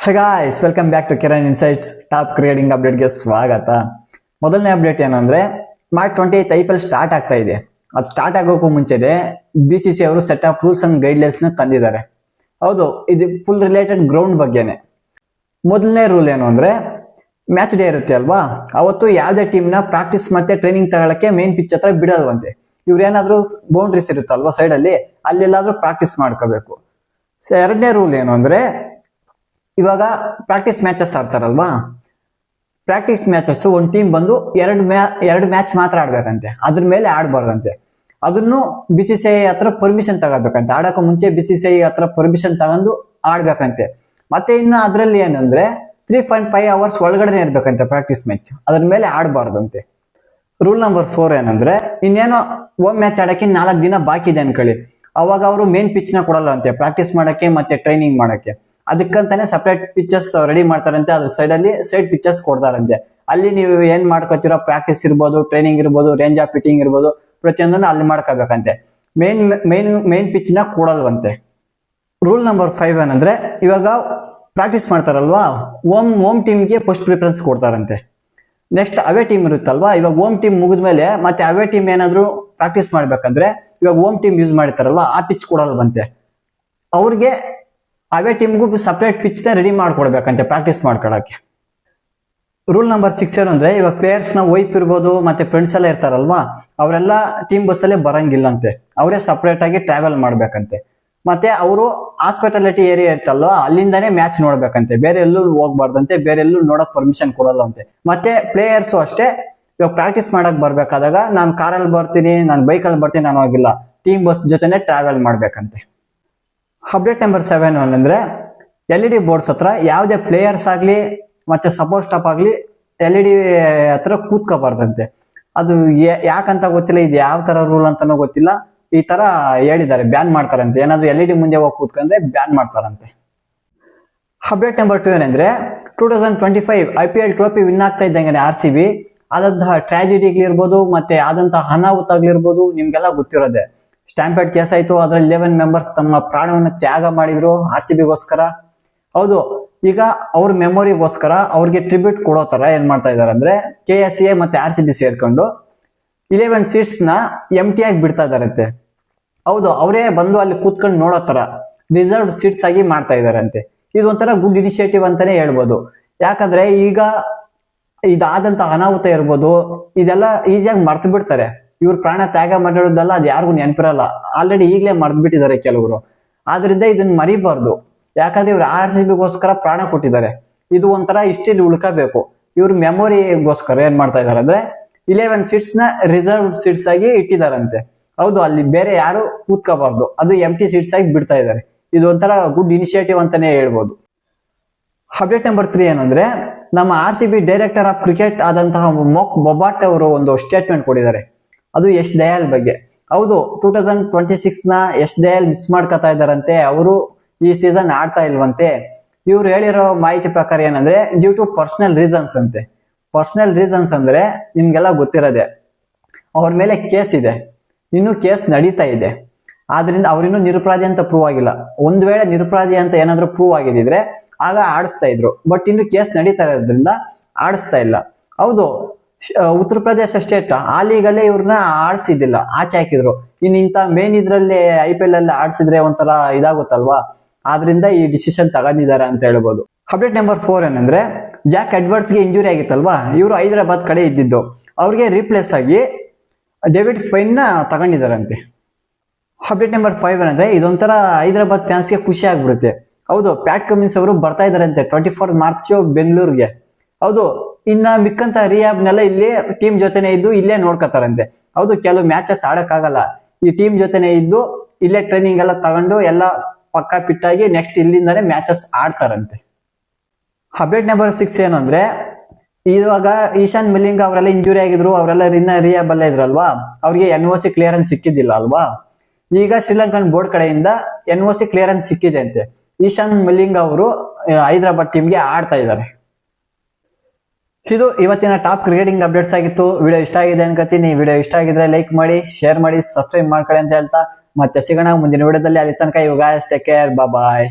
High guys, welcome back to Kiran insights top cricketing ಅಪ್ಡೇಟ್ಗೆ ಸ್ವಾಗತ. ಮೊದಲನೇ ಅಪ್ಡೇಟ್ ಏನು ಅಂದ್ರೆ ಮಾರ್ಚ್ 28 IPL ಸ್ಟಾರ್ಟ್ ಆಗ್ತಾ ಇದೆ. ಅದು ಸ್ಟಾರ್ಟ್ ಆಗೋಕ್ಕೂ ಮುಂಚೆನೆ BCCI ಅವರು set of rules and guidelines ನ ತಂದಿದ್ದಾರೆ. ಹೌದು, ಇದು ಫುಲ್ ರಿಲೇಟೆಡ್ ಗ್ರೌಂಡ್ ಬಗ್ಗೆನೆ. ಮೊದಲನೇ ರೂಲ್ ಏನು ಅಂದ್ರೆ ಮ್ಯಾಚ್ ಡೇ ಇರುತ್ತೆ ಅಲ್ವಾ, ಅವತ್ತು ಯಾವುದೇ ಟೀಮ್ ನ ಪ್ರಾಕ್ಟೀಸ್ ಮತ್ತೆ ಟ್ರೈನಿಂಗ್ ತಗೊಳಕ್ಕೆ ಮೇನ್ ಪಿಚ್ ಹತ್ರ ಬಿಡಲ್ವಂತೆ. ಇವ್ರು ಏನಾದ್ರು ಬೌಂಡ್ರೀಸ್ ಇರುತ್ತಲ್ವಾ ಸೈಡ್ ಅಲ್ಲಿ, ಅಲ್ಲೆಲ್ಲಾದ್ರೂ ಪ್ರಾಕ್ಟೀಸ್ ಮಾಡ್ಕೋಬೇಕು. ಸೊ ಎರಡನೇ ರೂಲ್ ಏನು ಅಂದ್ರೆ ಇವಾಗ ಪ್ರಾಕ್ಟೀಸ್ ಮ್ಯಾಚಸ್ ಆಡ್ತಾರಲ್ವಾ, ಪ್ರಾಕ್ಟೀಸ್ ಮ್ಯಾಚಸ್ ಒಂದು ಟೀಮ್ ಬಂದು ಎರಡು ಮ್ಯಾಚ್ ಮಾತ್ರ ಆಡ್ಬೇಕಂತೆ, ಅದ್ರ ಮೇಲೆ ಆಡ್ಬಾರ್ದಂತೆ. ಅದನ್ನು BCCI ಹತ್ರ ಪರ್ಮಿಷನ್ ತಗೋಬೇಕಂತೆ. ಆಡೋಕೆ ಮುಂಚೆ BCCI ಹತ್ರ ಪರ್ಮಿಷನ್ ತಗೊಂಡು ಆಡ್ಬೇಕಂತೆ. ಮತ್ತೆ ಇನ್ನು ಅದ್ರಲ್ಲಿ ಏನಂದ್ರೆ 3.5 hours ಒಳಗಡೆ ಇರ್ಬೇಕಂತೆ ಪ್ರಾಕ್ಟೀಸ್ ಮ್ಯಾಚ್, ಅದ್ರ ಮೇಲೆ ಆಡಬಾರ್ದಂತೆ. ರೂಲ್ ನಂಬರ್ 4 ಏನಂದ್ರೆ ಇನ್ನೇನೋ ಹೋಮ್ ಮ್ಯಾಚ್ ಆಡಕ್ಕೆ 4 ದಿನ ಬಾಕಿ ಇದೆ ಅನ್ಕೊಳ್ಳಿ, ಅವಾಗ ಅವರು ಮೇನ್ ಪಿಚ್ ನ ಕೊಡಲ್ಲ ಅಂತೆ ಪ್ರಾಕ್ಟೀಸ್ ಮಾಡಕ್ಕೆ ಮತ್ತೆ ಟ್ರೈನಿಂಗ್ ಮಾಡಕ್ಕೆ. ಅದಕ್ಕಂತಾನೆ ಸಪರೇಟ್ ಪಿಚಸ್ ರೆಡಿ ಮಾಡ್ತಾರಂತೆ, ಅದ್ರ ಸೈಡ್ ಅಲ್ಲಿ ಸೈಡ್ ಪಿಚಸ್ ಕೊಡ್ತಾರಂತೆ. ಅಲ್ಲಿ ನೀವು ಏನ್ ಮಾಡ್ಕೋತಿರೋ ಪ್ರಾಕ್ಟೀಸ್ ಇರ್ಬೋದು, ಟ್ರೈನಿಂಗ್ ಇರ್ಬೋದು, ರೇಂಜ್ ಆಫ್ ಹಿಟ್ಟಿಂಗ್ ಇರ್ಬೋದು, ಪ್ರತಿಯೊಂದನ್ನು ಅಲ್ಲಿ ಮಾಡ್ಕೋಬೇಕಂತೆ. ಮೇನ್ ಪಿಚ್ ನ ಕೊಡಲ್ವಂತೆ. ರೂಲ್ ನಂಬರ್ 5 ಏನಂದ್ರೆ ಇವಾಗ ಪ್ರಾಕ್ಟೀಸ್ ಮಾಡ್ತಾರಲ್ವಾ, ಹೋಮ್ ಟೀಮ್ಗೆ ಫಸ್ಟ್ ಪ್ರಿಫರೆನ್ಸ್ ಕೊಡ್ತಾರಂತೆ. ನೆಕ್ಸ್ಟ್ ಅವೇ ಟೀಮ್ ಇರುತ್ತಲ್ವಾ, ಇವಾಗ ಹೋಮ್ ಟೀಮ್ ಮುಗಿದ್ಮೇಲೆ ಮತ್ತೆ ಅವೇ ಟೀಮ್ ಏನಾದ್ರು ಪ್ರಾಕ್ಟೀಸ್ ಮಾಡ್ಬೇಕಂದ್ರೆ ಇವಾಗ ಹೋಮ್ ಟೀಮ್ ಯೂಸ್ ಮಾಡಿರ್ತಾರಲ್ವಾ ಆ ಪಿಚ್ ಕೊಡಲ್ವಂತೆ. ಅವ್ರಿಗೆ ಅವೇ ಟೀಮ್ಗೂ ಸಪರೇಟ್ ಪಿಚ್ ನ ರೆಡಿ ಮಾಡ್ಕೊಡ್ಬೇಕಂತೆ ಪ್ರಾಕ್ಟೀಸ್ ಮಾಡ್ಕೊಳಕ್ಕೆ. ರೂಲ್ ನಂಬರ್ 6 ಏನು ಅಂದ್ರೆ ಇವಾಗ ಪ್ಲೇಯರ್ಸ್ ನ ವೈಫ್ ಇರ್ಬೋದು ಮತ್ತೆ ಫ್ರೆಂಡ್ಸ್ ಎಲ್ಲ ಇರ್ತಾರಲ್ವಾ, ಅವರೆಲ್ಲ ಟೀಮ್ ಬಸ್ ಅಲ್ಲೇ ಬರಂಗಿಲ್ಲಂತೆ, ಅವರೇ ಸಪರೇಟ್ ಆಗಿ ಟ್ರಾವೆಲ್ ಮಾಡ್ಬೇಕಂತೆ. ಮತ್ತೆ ಅವರು ಹಾಸ್ಪಿಟಾಲಿಟಿ ಏರಿಯಾ ಇರ್ತಲ್ವಾ, ಅಲ್ಲಿಂದಾನೇ ಮ್ಯಾಚ್ ನೋಡ್ಬೇಕಂತೆ, ಬೇರೆ ಎಲ್ಲೂ ಹೋಗ್ಬಾರ್ದಂತೆ, ಬೇರೆ ಎಲ್ಲೂ ನೋಡಕ್ ಪರ್ಮಿಷನ್ ಕೊಡಲ್ಲಂತೆ. ಮತ್ತೆ ಪ್ಲೇಯರ್ಸು ಅಷ್ಟೇ, ಇವಾಗ ಪ್ರಾಕ್ಟೀಸ್ ಮಾಡಕ್ ಬರ್ಬೇಕಾದಾಗ ನಾನು ಕಾರಲ್ಲಿ ಬರ್ತೀನಿ, ನಾನು ಬೈಕಲ್ಲಿ ಬರ್ತೀನಿ, ನಾನು ಹೋಗಿಲ್ಲ, ಟೀಮ್ ಬಸ್ ಜೊತೆನೆ ಟ್ರಾವೆಲ್ ಮಾಡ್ಬೇಕಂತೆ. ಅಪ್ಡೇಟ್ ನಂಬರ್ 7 ಅಂದ್ರೆ LED ಬೋರ್ಡ್ಸ್ ಹತ್ರ ಯಾವುದೇ ಪ್ಲೇಯರ್ಸ್ ಆಗ್ಲಿ ಮತ್ತೆ ಸಪೋರ್ಟ್ ಸ್ಟಾಪ್ ಆಗ್ಲಿ LED ಹತ್ರ ಕೂತ್ಕೋಬಾರ್ದಂತೆ. ಅದು ಯಾಕಂತ ಗೊತ್ತಿಲ್ಲ, ಇದು ಯಾವ ತರ ರೂಲ್ ಅಂತಾನೂ ಗೊತ್ತಿಲ್ಲ, ಈ ತರ ಹೇಳಿದ್ದಾರೆ, ಬ್ಯಾನ್ ಮಾಡ್ತಾರಂತೆ. ಏನಾದ್ರು LED ಮುಂದೆ ಹೋಗಿ ಕೂತ್ಕೊಂಡ್ರೆ ಬ್ಯಾನ್ ಮಾಡ್ತಾರಂತೆ. ಅಪ್ಡೇಟ್ ನಂಬರ್ 2 ಏನಂದ್ರೆ 2025 IPL ಟ್ರೋಫಿ ವಿನ್ ಆಗ್ತಾ ಇದ್ದಂಗೆ RCB ಆದಂತಹ ಟ್ರಾಜಿಡಿಗಳಿರ್ಬೋದು ಮತ್ತೆ ಆದಂತಹ ಅನಾಹುತಗಳಿರ್ಬೋದು ನಿಮ್ಗೆಲ್ಲ ಗೊತ್ತಿರೋದೆ. ಸ್ಟ್ಯಾಂಪೇಡ್ ಕೇಸ್ ಆಯ್ತು, ಅದ್ರಲ್ಲಿ 11 ಮೆಂಬರ್ಸ್ ತಮ್ಮ ಪ್ರಾಣವನ್ನು ತ್ಯಾಗ ಮಾಡಿದ್ರು RCBಗೋಸ್ಕರ. ಹೌದು, ಈಗ ಅವ್ರ ಮೆಮೊರಿಗೋಸ್ಕರ ಅವ್ರಿಗೆ ಟ್ರಿಬ್ಯೂಟ್ ಕೊಡೋ ತರ ಏನ್ ಮಾಡ್ತಾ ಇದಾರೆ ಅಂದ್ರೆ KSCA ಮತ್ತೆ RCB ಸೇರ್ಕೊಂಡು 11 ಸೀಟ್ಸ್ ನ ಎಂಟಿ ಆಗಿ ಬಿಡ್ತಾ ಇದಾರಂತೆ. ಹೌದು, ಅವರೇ ಬಂದು ಅಲ್ಲಿ ಕೂತ್ಕೊಂಡು ನೋಡೋ ತರ ರಿಸರ್ವ್ಡ್ ಸೀಟ್ಸ್ ಆಗಿ ಮಾಡ್ತಾ ಇದಾರಂತೆ. ಇದು ಒಂಥರ ಗುಡ್ ಇನಿಷಿಯೇಟಿವ್ ಅಂತಾನೆ ಹೇಳ್ಬೋದು. ಯಾಕಂದ್ರೆ ಈಗ ಇದಾದಂತ ಅನಾಹುತ ಇರ್ಬೋದು, ಇದೆಲ್ಲ ಈಸಿಯಾಗಿ ಮರ್ತು ಬಿಡ್ತಾರೆ. ಇವ್ರು ಪ್ರಾಣ ತ್ಯಾಗ ಮಾಡಿರೋದಲ್ಲ, ಅದು ಯಾರಿಗೂ ನೆನಪಿರಲ್ಲ, ಆಲ್ರೆಡಿ ಈಗಲೇ ಮರ್ತು ಬಿಟ್ಟಿದ್ದಾರೆ ಕೆಲವರು. ಆದ್ರಿಂದ ಇದನ್ನ ಮರಿಬಾರ್ದು, ಯಾಕಂದ್ರೆ ಇವ್ರು RCBಗೋಸ್ಕರ ಪ್ರಾಣ ಕೊಟ್ಟಿದ್ದಾರೆ. ಇದು ಒಂಥರ ಹಿಸ್ಟ್ರಿಲಿ ಉಳ್ಕೋಬೇಕು. ಇವ್ರ ಮೆಮೊರಿಗೋಸ್ಕರ ಏನ್ ಮಾಡ್ತಾ ಇದಾರೆ ಅಂದ್ರೆ 11 ಸೀಟ್ಸ್ ನ ರಿಸರ್ವ್ಡ್ ಸೀಟ್ಸ್ ಆಗಿ ಇಟ್ಟಿದಾರಂತೆ. ಹೌದು, ಅಲ್ಲಿ ಬೇರೆ ಯಾರು ಕೂತ್ಕೋಬಾರ್ದು, ಅದು ಎಂಟಿ ಸೀಟ್ಸ್ ಆಗಿ ಬಿಡ್ತಾ ಇದಾರೆ. ಇದು ಒಂಥರ ಗುಡ್ ಇನಿಷಿಯೇಟಿವ್ ಅಂತಾನೆ ಹೇಳ್ಬೋದು. ಅಪ್ಡೇಟ್ ನಂಬರ್ 3 ಏನಂದ್ರೆ ನಮ್ಮ RCB ಡೈರೆಕ್ಟರ್ ಆಫ್ ಕ್ರಿಕೆಟ್ ಆದಂತಹ ಮೊಕ್ ಬೊಬಾಟ್ ಅವರು ಒಂದು ಸ್ಟೇಟ್ಮೆಂಟ್ ಕೊಟ್ಟಿದ್ದಾರೆ. ಅದು ಯಶ್ ದಯಾಲ್ ಬಗ್ಗೆ. ಹೌದು, 2026 ನ ಯಶ್ ದಯಾಲ್ ಮಿಸ್ ಮಾಡ್ಕೊತಾ ಇದಾರಂತೆ, ಅವರು ಈ ಸೀಸನ್ ಆಡ್ತಾ ಇಲ್ವಂತೆ. ಇವ್ರು ಹೇಳಿರೋ ಮಾಹಿತಿ ಪ್ರಕಾರ ಏನಂದ್ರೆ ಡ್ಯೂ ಟು ಪರ್ಸನಲ್ ರೀಸನ್ಸ್ ಅಂತೆ. ಪರ್ಸನಲ್ ರೀಸನ್ಸ್ ಅಂದ್ರೆ ನಿಮ್ಗೆಲ್ಲ ಗೊತ್ತಿರೋದೆ, ಅವ್ರ ಮೇಲೆ ಕೇಸ್ ಇದೆ, ಇನ್ನು ಕೇಸ್ ನಡೀತಾ ಇದೆ. ಆದ್ರಿಂದ ಅವ್ರಿನ್ನೂ ನಿರಪರಾಧಿ ಅಂತ ಪ್ರೂವ್ ಆಗಿಲ್ಲ. ಒಂದ್ ವೇಳೆ ನಿರಪರಾಧಿ ಅಂತ ಏನಾದ್ರು ಪ್ರೂವ್ ಆಗಿದ್ರೆ ಆಗ ಆಡಿಸ್ತಾ ಇದ್ರು, ಬಟ್ ಇನ್ನು ಕೇಸ್ ನಡೀತಾ ಇರೋದ್ರಿಂದ ಆಡಿಸ್ತಾ ಇಲ್ಲ. ಹೌದು, ಉತ್ತರ ಪ್ರದೇಶ ಸ್ಟೇಟ್ ಆ ಲೀಗಲ್ಲೇ ಇವ್ರನ್ನ ಆಡ್ಸಿದ್ದಿಲ್ಲ, ಆಚೆ ಹಾಕಿದ್ರು. ಇಂಥ ಮೇನ್ ಇದ್ರಲ್ಲಿ IPL ಅಲ್ಲಿ ಆಡ್ಸಿದ್ರೆ ಒಂಥರ ಇದಾಗುತ್ತಲ್ವಾ, ಆದ್ರಿಂದ ಈ ಡಿಸಿಷನ್ ತಗೊಂಡಿದ್ದಾರೆ ಅಂತ ಹೇಳ್ಬೋದು. ಅಪ್ಡೇಟ್ ನಂಬರ್ 4 ಏನಂದ್ರೆ ಜಾಕ್ ಎಡ್ವರ್ಡ್ಸ್ ಗೆ ಇಂಜುರಿ ಆಗಿತ್ತಲ್ವಾ, ಇವರು ಹೈದರಾಬಾದ್ ಕಡೆ ಇದ್ದಿದ್ದು, ಅವ್ರಿಗೆ ರೀಪ್ಲೇಸ್ ಆಗಿ ಡೇವಿಡ್ ಫೈನ್ ನ ತಗೊಂಡಿದ್ದಾರಂತೆ. ಅಪ್ಡೇಟ್ ನಂಬರ್ 5 ಏನಂದ್ರೆ ಇದೊಂಥರ ಹೈದರಾಬಾದ್ ಫ್ಯಾನ್ಸ್ ಗೆ ಖುಷಿ ಆಗ್ಬಿಡುತ್ತೆ. ಹೌದು, ಪ್ಯಾಟ್ ಕಮಿನ್ಸ್ ಅವರು ಬರ್ತಾ ಇದಾರಂತೆ 24 ಮಾರ್ಚ್ ಬೆಂಗಳೂರಿಗೆ. ಹೌದು, ಇನ್ನ ಮಿಕ್ಕಂತ ರಿಯಾಬ್ನೆಲ್ಲ ಇಲ್ಲಿ ಟೀಮ್ ಜೊತೆನೆ ಇದ್ದು ಇಲ್ಲೇ ನೋಡ್ಕೊತಾರಂತೆ. ಹೌದು, ಕೆಲವು ಮ್ಯಾಚಸ್ ಆಡಕ್ಕಾಗಲ್ಲ, ಈ ಟೀಮ್ ಜೊತೆನೆ ಇದ್ದು ಇಲ್ಲೇ ಟ್ರೈನಿಂಗ್ ಎಲ್ಲ ತಗೊಂಡು ಎಲ್ಲ ಪಕ್ಕ ಪಿಟ್ಟಾಗಿ ನೆಕ್ಸ್ಟ್ ಇಲ್ಲಿಂದಾನೆ ಮ್ಯಾಚಸ್ ಆಡ್ತಾರಂತೆ. ಅಪ್ಡೇಟ್ ನಂಬರ್ 6 ಏನು ಅಂದ್ರೆ ಇವಾಗ ಈಶಾನ್ ಮಲಿಂಗ ಅವರೆಲ್ಲ ಇಂಜುರಿ ಆಗಿದ್ರು, ಅವರೆಲ್ಲ ರಿಯಾಬ್ ಅಲ್ಲೇ ಇದ್ರಲ್ವಾ, ಅವ್ರಿಗೆ NOC ಕ್ಲಿಯರೆನ್ಸ್ ಸಿಕ್ಕಿದ್ದಿಲ್ಲ ಅಲ್ವಾ. ಈಗ ಶ್ರೀಲಂಕನ್ ಬೋರ್ಡ್ ಕಡೆಯಿಂದ NOC ಕ್ಲಿಯರೆನ್ಸ್ ಸಿಕ್ಕಿದೆ ಅಂತೆ. ಈಶಾನ್ ಮಲಿಂಗ ಅವರು ಹೈದರಾಬಾದ್ ಟೀಮ್ಗೆ ಆಡ್ತಾ ಇದ್ದಾರೆ. ಇದು ಇವತ್ತಿನ ಟಾಪ್ ಕ್ರಿಕೆಟಿಂಗ್ ಅಪ್ಡೇಟ್ಸ್ ಆಗಿತ್ತು. ವಿಡಿಯೋ ಇಷ್ಟ ಆಗಿದೆ ಅನ್ಕೋತೀನಿ. ವಿಡಿಯೋ ಇಷ್ಟ ಆಗಿದ್ರೆ ಲೈಕ್ ಮಾಡಿ, ಶೇರ್ ಮಾಡಿ, ಸಬ್ಸ್ಕ್ರೈಬ್ ಮಾಡ್ಕೊಳ್ಳಿ ಅಂತ ಹೇಳ್ತಾ ಮತ್ತೆ ಸಿಗೋಣ ಮುಂದಿನ ವಿಡಿಯೋದಲ್ಲಿ. ಅಲ್ಲಿ ತನಕ you guys take care, bye.